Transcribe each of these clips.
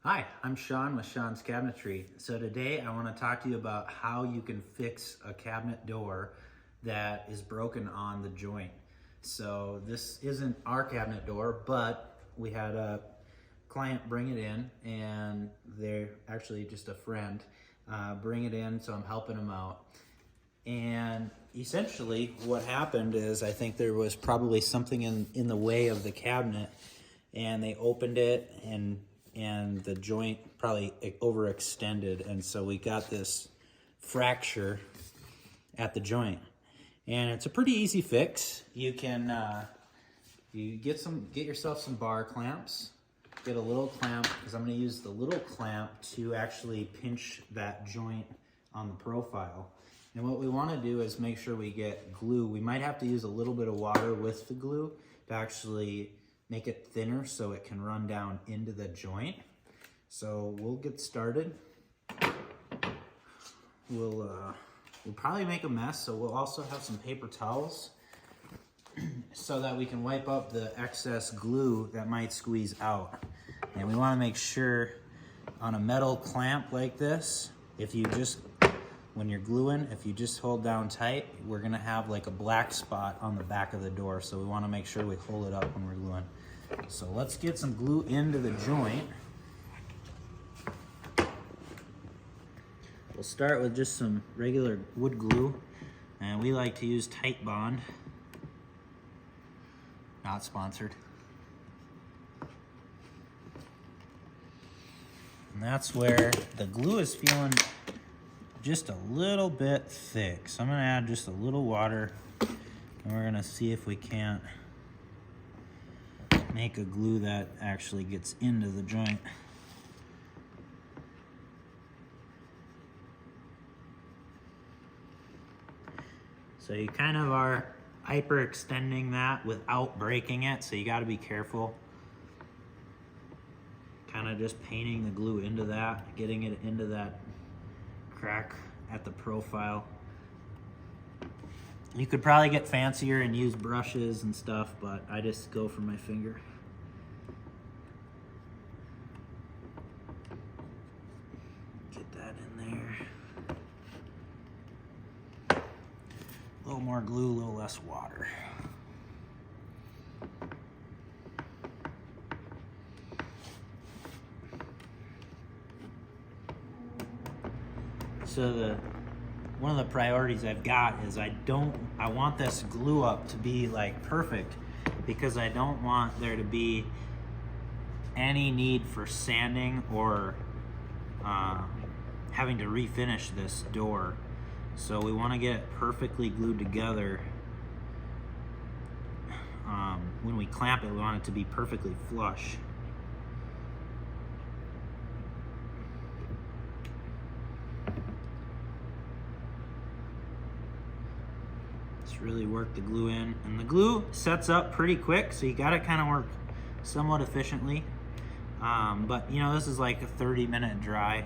Hi, I'm Sean with Sean's Cabinetry. So today I want to talk to you about how you can fix a cabinet door that is broken on the joint. So this isn't our cabinet door, but we had a client bring it in, and they're actually just a friend bring it in, so I'm helping them out. And essentially what happened is I think there was probably something in the way of the cabinet, and they opened it and the joint probably overextended, and so we got this fracture at the joint. And it's a pretty easy fix. You can you get yourself some bar clamps, get a little clamp, because I'm going to use the little clamp to actually pinch that joint on the profile. And what we want to do is make sure we get glue. We might have to use a little bit of water with the glue to actually make it thinner so it can run down into the joint. So we'll get started. We'll probably make a mess, so we'll also have some paper towels so that we can wipe up the excess glue that might squeeze out. And we want to make sure on a metal clamp like this, when you're gluing, if you just hold down tight, we're gonna have like a black spot on the back of the door. So we wanna make sure we hold it up when we're gluing. So let's get some glue into the joint. We'll start with just some regular wood glue, and we like to use Titebond. Not sponsored. And that's where the glue is feeling just a little bit thick. So I'm gonna add just a little water, and we're gonna see if we can't make a glue that actually gets into the joint. So you kind of are hyperextending that without breaking it, so you gotta be careful. Kind of just painting the glue into that, getting it into that crack at the profile. You could probably get fancier and use brushes and stuff, but I just go for my finger. Get that in there. A little more glue, a little less water. So one of the priorities I've got is I want this glue up to be like perfect, because I don't want there to be any need for sanding or having to refinish this door. So we want to get it perfectly glued together. When we clamp it, we want it to be perfectly flush. Really work the glue in, and the glue sets up pretty quick, so you got to kind of work somewhat efficiently, but you know, this is like a 30-minute dry,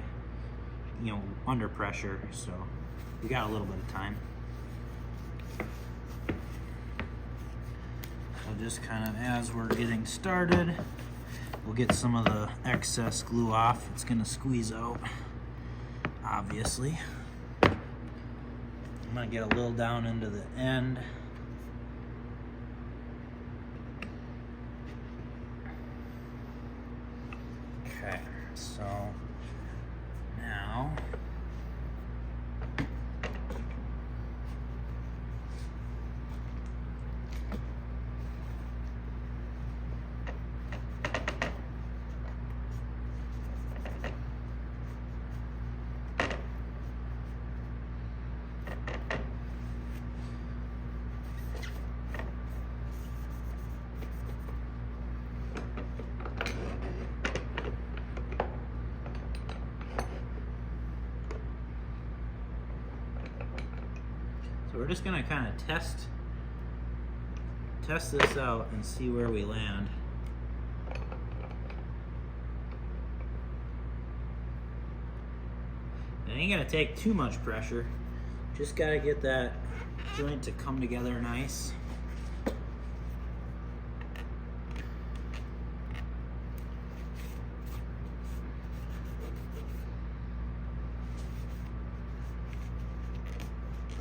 you know, under pressure, so we got a little bit of time. So just kind of as we're getting started, we'll get some of the excess glue off. It's going to squeeze out, obviously. I'm gonna get a little down into the end. Okay, so now we're just gonna kind of test this out and see where we land. It ain't gonna take too much pressure. Just gotta get that joint to come together nice.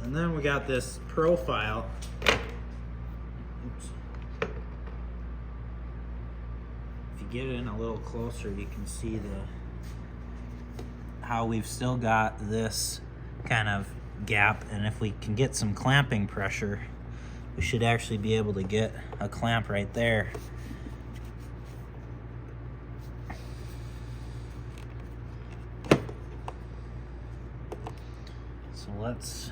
And then we got this profile. Oops. If you get in a little closer, you can see how we've still got this kind of gap, and if we can get some clamping pressure, we should actually be able to get a clamp right there. So let's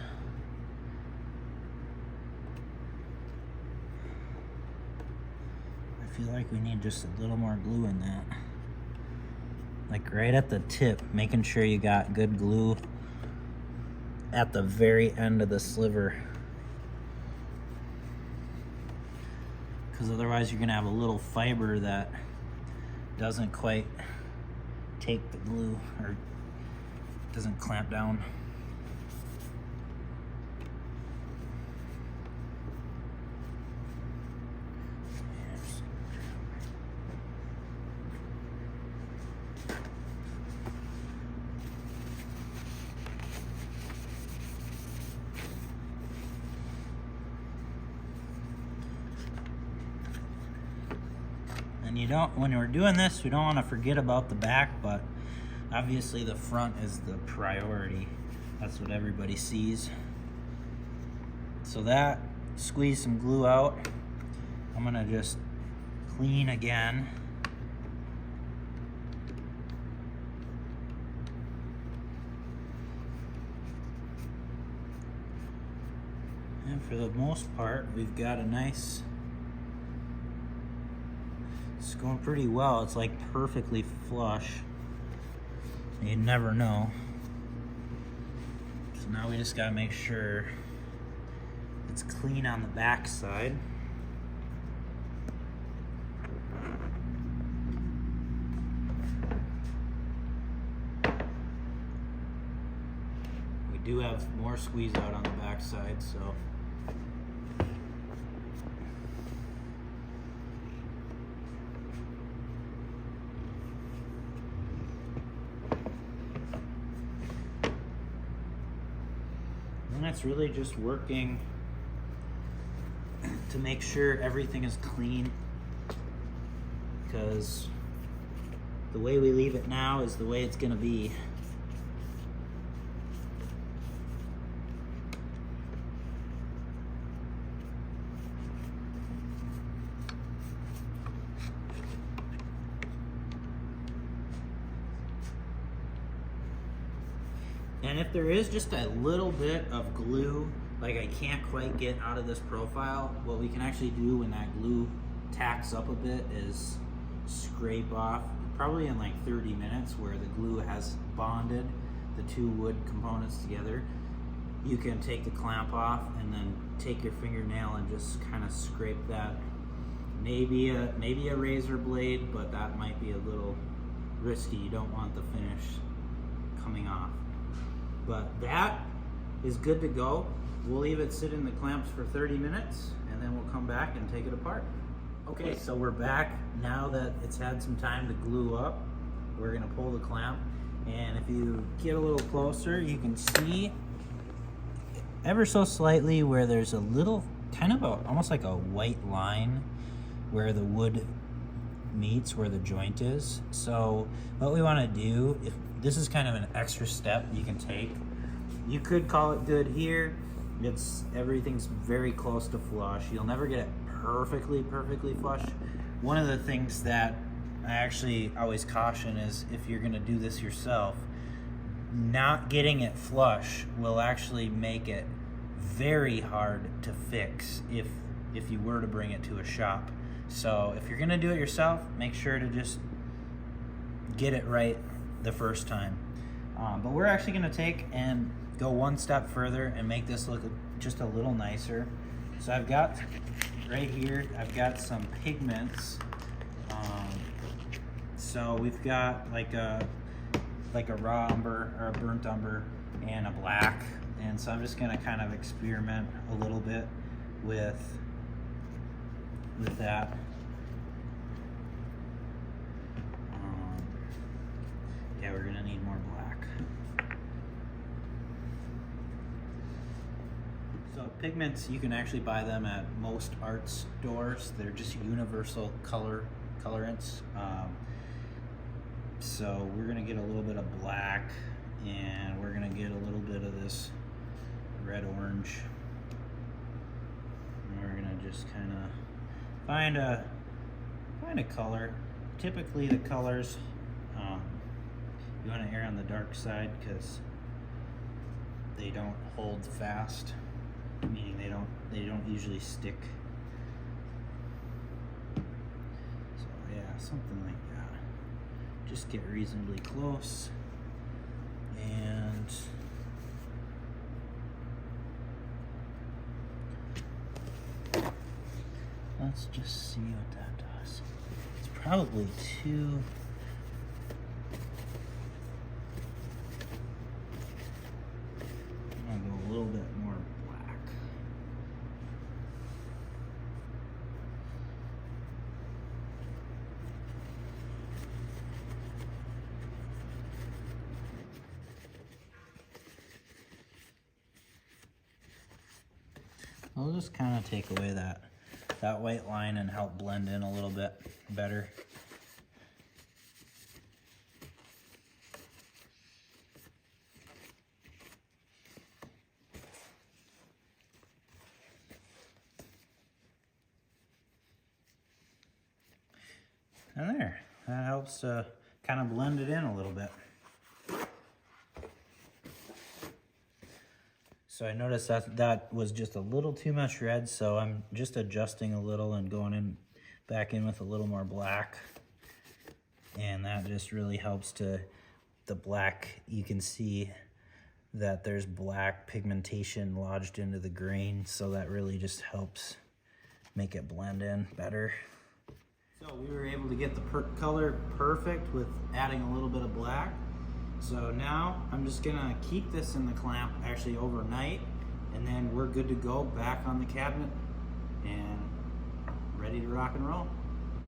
I feel like we need just a little more glue in that. Like right at the tip, making sure you got good glue at the very end of the sliver. Because otherwise you're gonna have a little fiber that doesn't quite take the glue or doesn't clamp down. And you don't, when we're doing this, we don't want to forget about the back, but obviously the front is the priority. That's what everybody sees. So that, squeeze some glue out. I'm gonna just clean again. And for the most part, we've got a nice, it's going pretty well. It's like perfectly flush. You never know. So now we just gotta make sure it's clean on the back side. We do have more squeeze out on the back side, so it's really just working to make sure everything is clean, because the way we leave it now is the way it's gonna be. And if there is just a little bit of glue, like I can't quite get out of this profile, what we can actually do when that glue tacks up a bit is scrape off, probably in like 30 minutes, where the glue has bonded the two wood components together. You can take the clamp off and then take your fingernail and just kind of scrape that. Maybe a razor blade, but that might be a little risky. You don't want the finish coming off. But that is good to go. We'll leave it sit in the clamps for 30 minutes and then we'll come back and take it apart. Okay, so we're back now that it's had some time to glue up. We're gonna pull the clamp, and if you get a little closer, you can see ever so slightly where there's a little, kind of almost like a white line where the wood meets where the joint is. So what we wanna do, if this is kind of an extra step you can take. You could call it good here. Everything's very close to flush. You'll never get it perfectly flush. One of the things that I actually always caution is, if you're gonna do this yourself, not getting it flush will actually make it very hard to fix if you were to bring it to a shop. So if you're gonna do it yourself, make sure to just get it right the first time. But we're actually gonna take and go one step further and make this look just a little nicer. So I've got right here, I've got some pigments. So we've got like a raw umber or a burnt umber and a black. And so I'm just gonna kind of experiment a little bit with that. Yeah, we're gonna need more black. pigments, you can actually buy them at most art stores. They're just universal colorants. So we're gonna get a little bit of black, and we're gonna get a little bit of this red orange. And we're gonna just kind of find a color. Typically the colors, you want to err on the dark side because they don't hold fast, meaning they don't usually stick. So yeah, something like that. Just get reasonably close, and let's just see what that does. It's probably too. I'm gonna go a little bit more black. I'll just kind of take away that white line and help blend in a little bit better. And there, that helps to kind of blend it in a little bit. So I noticed that was just a little too much red, so I'm just adjusting a little and going back in with a little more black. And that just really helps to, the black, you can see that there's black pigmentation lodged into the grain, so that really just helps make it blend in better. So we were able to get the color perfect with adding a little bit of black. So now I'm just gonna keep this in the clamp actually overnight, and then we're good to go back on the cabinet and ready to rock and roll.